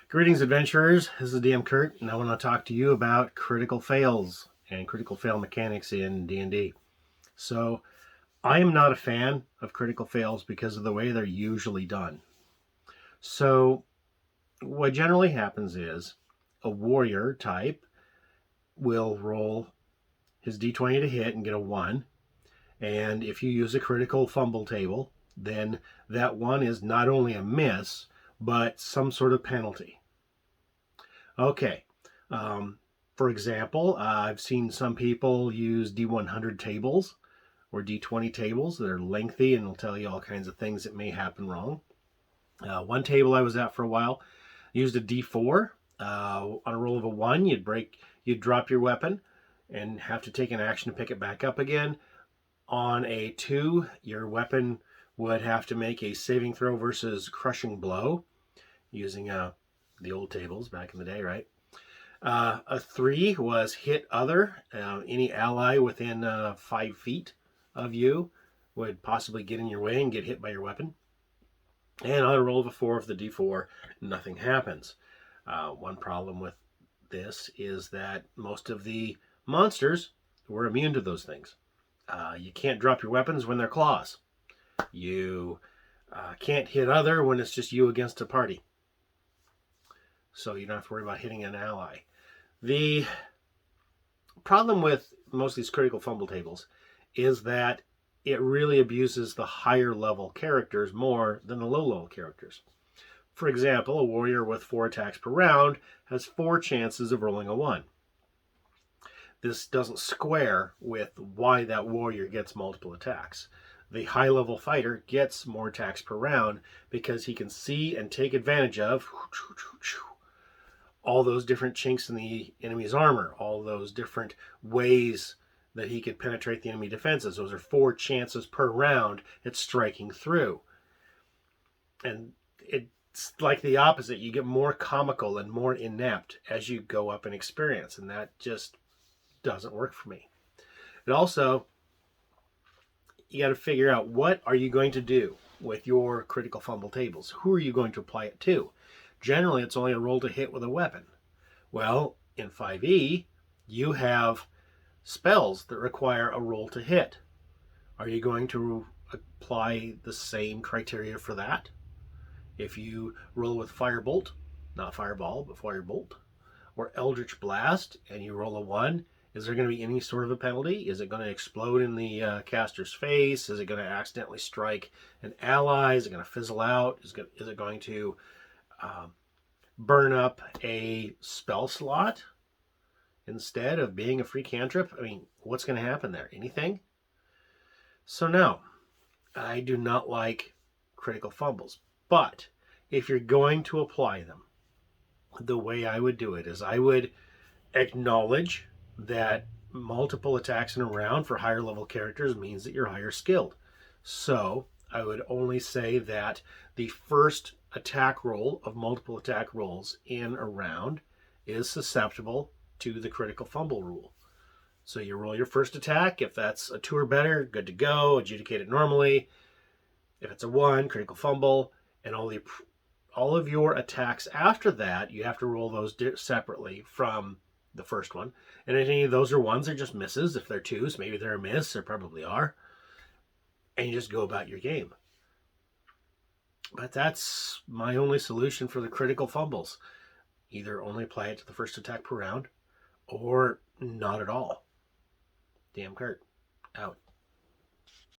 Greetings, adventurers. This is DM Kurt, and I want to talk to you about critical fails and critical fail mechanics in D&D. So, I am not a fan of critical fails because of the way they're usually done. So, what generally happens is a warrior type will roll his d20 to hit and get a 1. And if you use a critical fumble table, then that 1 is not only a miss, but some sort of penalty. Okay. For example, I've seen some people use D100 tables or D20 tables that are lengthy and will tell you all kinds of things that may happen wrong. One table I was at for a while used a D4. On a roll of a 1, you'd drop your weapon and have to take an action to pick it back up again. On a 2, your weapon would have to make a saving throw versus crushing blow using the old tables back in the day, right? A 3 was hit other. Any ally within 5 feet of you would possibly get in your way and get hit by your weapon. And on a roll of a 4 of the D4, nothing happens. One problem with this is that most of the monsters were immune to those things. You can't drop your weapons when they're claws. You can't hit other when it's just you against a party. So you don't have to worry about hitting an ally. The problem with most of these critical fumble tables is that it really abuses the higher level characters more than the low level characters. For example, a warrior with 4 attacks per round has 4 chances of rolling a 1. This doesn't square with why that warrior gets multiple attacks. The high level fighter gets more attacks per round because he can see and take advantage of all those different chinks in the enemy's armor, all those different ways that he could penetrate the enemy defenses. Those are 4 chances per round at striking through. And it's like the opposite. You get more comical and more inept as you go up in experience, and that just doesn't work for me. And also, you got to figure out, what are you going to do with your critical fumble tables? Who are you going to apply it to? Generally, it's only a roll to hit with a weapon. Well, in 5e, you have spells that require a roll to hit. Are you going to apply the same criteria for that? If you roll with Firebolt, not Fireball, but Firebolt, or Eldritch Blast, and you roll a 1, is there going to be any sort of a penalty? Is it going to explode in the caster's face? Is it going to accidentally strike an ally? Is it going to fizzle out? Is it going to burn up a spell slot instead of being a free cantrip? I mean, what's going to happen there? Anything? So no, I do not like critical fumbles. But if you're going to apply them, the way I would do it is I would acknowledge that multiple attacks in a round for higher level characters means that you're higher skilled. So I would only say that the first attack roll of multiple attack rolls in a round is susceptible to the critical fumble rule. So you roll your first attack. If that's a 2 or better, good to go. Adjudicate it normally. If it's a 1, critical fumble. And all of your attacks after that, you have to roll those separately from the first one. And if any of those are 1s, they're just misses. If they're 2s, maybe they're a miss. They probably are. And you just go about your game. But that's my only solution for the critical fumbles. Either only apply it to the first attack per round, or not at all. DM Kurt, out.